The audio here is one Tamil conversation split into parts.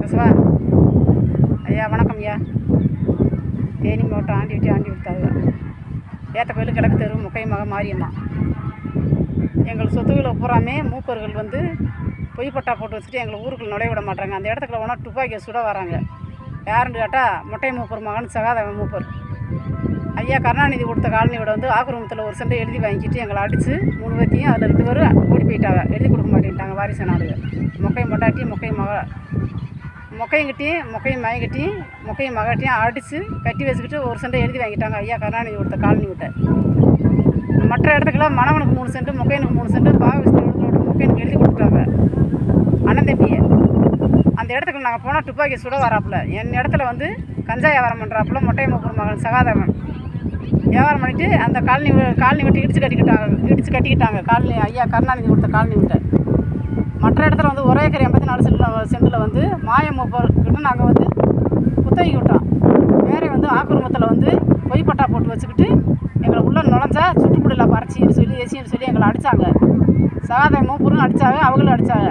பேசுவா ஐயா வணக்கம் ஐயா. தேனி மாவட்டம் ஆண்டி விட்டாங்க. ஏற்ற கோயில் கிழக்கு தெரு முக்கையமாக மாரியம்மா. எங்கள் சொத்துக்களை பூராமே மூப்பர்கள் வந்து பொய்ப்பட்டா போட்டு வச்சுட்டு எங்களை ஊருக்குள்ள நுழைய விட மாட்டாங்க. அந்த இடத்துக்குள்ள போனால் துப்பாக்கியை சுட வராங்க. யாருன்னு கேட்டால் மொட்டை மூப்பர் மகன் சகாதேவன் மூப்பர். ஐயா கருணாநிதி கொடுத்த காலனி விட வந்து ஆக்கிரமத்தில் ஒரு சென்டை எழுதி வாங்கிட்டு எங்களை அடித்து 3 பேர்த்தையும் அதில் 2 பேர் ஓடி போயிட்டாங்க. எழுதி கொடுக்க மாட்டேன்ட்டாங்க வாரிசு நாடுகள். மொக்கையும் பொண்டாட்டி மொக்கையும் மொக்கையும் கட்டியும் மொக்கையும் மயங்கட்டியும் மொக்கையும் மகட்டியும் அடித்து கட்டி வச்சுக்கிட்டு ஒரு சென்டை எழுதி வாங்கிட்டாங்க. ஐயா கருணாநிதி கொடுத்த காலனி விட்ட. மற்ற இடத்துக்கெல்லாம் மணவனுக்கு 3 சென்ட், மொக்கையனுக்கு 3 சென்ட், பாகவிஸ்தோட மொக்கையனுக்கு எழுதி கொடுத்துட்டாங்க அண்ணன் தம்பியை. அந்த இடத்துக்கு நாங்கள் போனால் துப்பாக்கி சுட வராப்புல. என் இடத்துல வந்து கஞ்சா வியாபாரம் பண்ணுறாப்புல மொட்டை மூப்பர் மகன் சகாதேவன் வியாபாரம் பண்ணிவிட்டு அந்த காலனி விட்டு இடித்து கட்டிக்கிட்டாங்க காலனி. ஐயா கருணாநிதி கொடுத்த காலனி விட்ட. மற்ற இடத்துல வந்து ஒரே ஏக்கர் 84 சென்டில் வந்து மாய மூப்பர்கிட்ட நாங்கள் வந்து குத்தகைக்கு விட்டோம். வேறே வந்து ஆக்கிரமத்தில் வந்து பொய்ப்பட்டா போட்டு வச்சுக்கிட்டு எங்களை உள்ளே நுழைஞ்சா சுற்றுப்புடியில் பறிச்சின்னு சொல்லி எசின்னு சொல்லி எங்களை அடித்தாங்க. சகாதேவன் மூப்பரும் அடித்தாங்க, அவங்களும் அடித்தாங்க.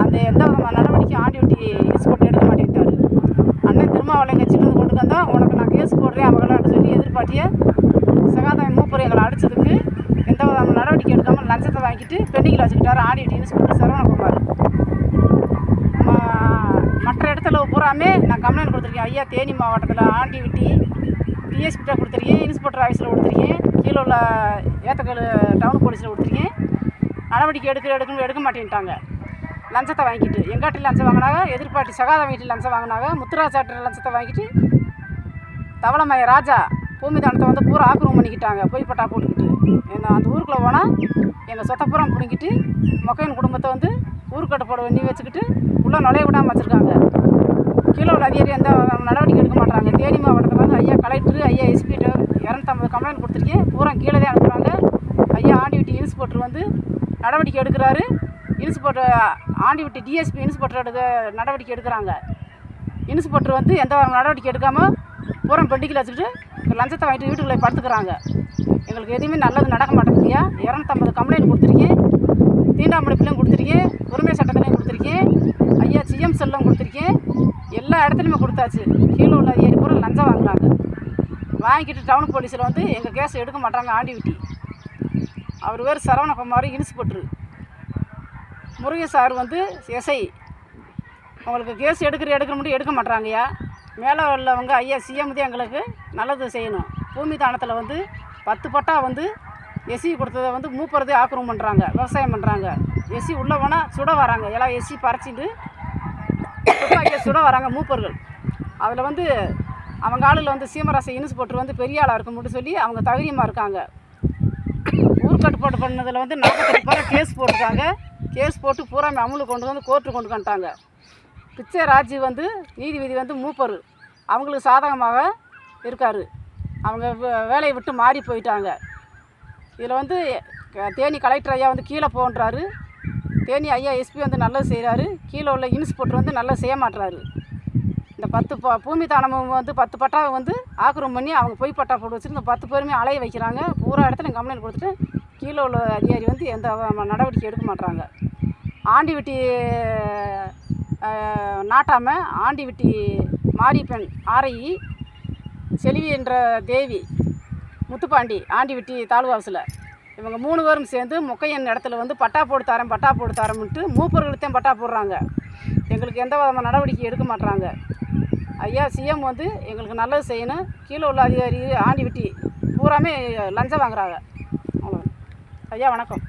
அந்த எந்த விதமான நடவடிக்கையும் ஆண்டி விட்டி கேஸ் போட்டு எடுக்க மாட்டேங்கிட்டாரு. அண்ணன் திருமாவளவன் கட்சியிலேருந்து கொண்டு வந்தால் உனக்கு நான் கேஸ் போடுறேன் அவங்களான்னு சொல்லி எதிர்பார்த்திய சகாதேவன் மூப்பர் எங்களை அடித்ததுக்கு எந்த விதமான நடவடிக்கை எடுக்காமல் லஞ்சத்தை வாங்கிட்டு பெண்டிங்கில் வச்சுக்கிட்டாரு ஆண்டி விட்டின்னு சொல்லி சரவணகுமார். மற்ற இடத்துல பூராமே நான் கம்ப்ளைண்ட் கொடுத்துருக்கேன். ஐயா தேனி மாவட்டத்தில் ஆண்டி விட்டி டிஎஸ்பிட்ட கொடுத்துருக்கேன், இன்ஸ்பெக்டர் ஆஃபீஸில் கொடுத்துருக்கேன், கீழே உள்ள ஏத்தக்கல் டவுன் போலீஸில் கொடுத்துருக்கேன். நடவடிக்கை எடுக்க மாட்டேன்ட்டாங்க. லஞ்சத்தை வாங்கிட்டு எங்காட்டி லஞ்சம் வாங்கினாங்க, எதிர்பார்ட்டி சகாதேவன் வீட்டில் லஞ்சம் வாங்கினாங்க, முத்துராஜாட்டில் லஞ்சத்தை வாங்கிட்டு தவளமய ராஜா பூமிதானத்தை வந்து பூரா ஆக்கிரமம் பண்ணிக்கிட்டாங்க பொய்ப்பட்டா போட்டுக்கிட்டு. அந்த ஊருக்குள்ளே போனால் எங்கள் சொத்தப்புறம் பிடிங்கிட்டு மொக்கையின் குடும்பத்தை வந்து ஊருக்கட்டுப்பாடு பண்ணி வச்சுக்கிட்டு உள்ளே நுழைய விடாமல் வச்சுருக்காங்க. கீழே உள்ள அதிகாரி எந்த நடவடிக்கை எடுக்க மாட்டாங்க. தேனி மாவட்டத்தில் வந்து ஐயா கலெக்டர், ஐயா எஸ்பிட்ட 250 கம்ப்ளைண்ட் கொடுத்துருக்கேன். பூரா கீழே தான் அனுப்புகிறாங்க. ஐயா ஆண்டி விட்டி இன்ஸ்பெக்டர் வந்து நடவடிக்கை எடுக்கிறாரு. இன்ஸ்பெக்டர் ஆண்டி விட்டு டிஎஸ்பி இன்ஸ்பெக்டர் நடவடிக்கை எடுக்கிறாங்க. இன்ஸ்பெக்டர் வந்து எந்த நடவடிக்கை எடுக்காமல் பூரா பெண்டிக்கில் வச்சுக்கிட்டு லஞ்சத்தை வாங்கிட்டு வீட்டுக்குள்ளே படுத்துக்கிறாங்க. எங்களுக்கு எதுவுமே நல்லது நடக்க மாட்டேங்குதுயா. 250 கம்ப்ளைண்ட் கொடுத்துருக்கேன், தீண்டாமடிப்புலையும் கொடுத்துருக்கேன், உரிமை சட்டத்திலையும் கொடுத்துருக்கேன், ஐயா சிஎம் செல்லும் கொடுத்துருக்கேன், எல்லா இடத்துலையுமே கொடுத்தாச்சு. கீழே உள்ள அதிகாரி பூரா லஞ்சம் வாங்குறாங்க. வாங்கிட்டு டவுன் போலீஸில் வந்து எங்கள் கேஸ் எடுக்க மாட்டாங்க. ஆண்டி விட்டி அவர் பேர் சரவணகுமார் இன்ஸ்பெக்டர். முருகன் சார் வந்து எஸ்ஐ. உங்களுக்கு கேஸ் எடுக்க முடியும் எடுக்க மாட்டாங்கய்யா. மேலே உள்ளவங்க ஐயா சிஎம் தான் எங்களுக்கு நல்லது செய்யணும். பூமி தானத்தில் வந்து 10 பட்டா வந்து எஸ்சி கொடுத்ததை வந்து மூப்பறதே ஆக்கிரமம் பண்ணுறாங்க, விவசாயம் பண்ணுறாங்க. எஸ்சி உள்ளே போனால் சுட வராங்க. எல்லாம் எஸ்சி பறிச்சிட்டு துப்பாக்கியை சுட வராங்க மூப்பர்கள். அதில் வந்து அவங்க ஆளுல வந்து சீமராசி இன்ஸ்பெக்டர் வந்து பெரிய ஆளாக இருக்கும்னு சொல்லி அவங்க தகுதியமாக இருக்காங்க. ஊர்க்கட்டுப்பாடு பண்ணதில் வந்து 48 பேரை கேஸ் போட்டுருக்காங்க. கேஸ் போட்டு பூராமே அமுலுக்கு கொண்டு வந்து கோர்ட்டு கொண்டு வந்துட்டாங்க. பிச்சை ராஜி வந்து நீதிபதி வந்து மூப்பர் அவங்களுக்கு சாதகமாக இருக்கார். அவங்க வேலையை விட்டு மாறி போயிட்டாங்க. இதில் வந்து தேனி கலெக்டர் ஐயா வந்து கீழே போன்றாரு, தேனி ஐயா எஸ்பி வந்து நல்லது செய்கிறாரு, கீழே உள்ள இன்ஸ்பெக்டர் வந்து நல்லா செய்ய மாட்டுறாரு. இந்த 10 பூமி தானமும் வந்து 10 பட்டாவை வந்து ஆக்கிரமம் பண்ணி அவங்க போய் பட்டா போட்டு வச்சுட்டு இந்த 10 பேருமே அலைய வைக்கிறாங்க. பூரா இடத்துல கம்ப்ளைண்ட் கொடுத்துட்டு கீழே உள்ள அதிகாரி வந்து எந்த நடவடிக்கை எடுக்க மாட்டுறாங்க. ஆண்டி விட்டி நாட்டாமல் ஆண்டி விட்டி மாரியப்பன் ஆரையி செல்வி என்ற தேவி முத்துப்பாண்டி ஆண்டி விட்டி தாலுகாசில் இவங்க 3 பேரும் சேர்ந்து மொக்கையன் இடத்துல வந்து பட்டா போட்டு தரமுன்ட்டு மூப்பர்களுத்தையும் பட்டா போடுறாங்க. எங்களுக்கு எந்த விதமான நடவடிக்கை எடுக்க மாட்டுறாங்க. ஐயா சிஎம் வந்து எங்களுக்கு நல்லது செய்யணும். கீழே உள்ள அதிகாரி ஆண்டி விட்டி பூராமே லஞ்சம் வாங்குறாங்க. அவ்வளோ. ஐயா வணக்கம்.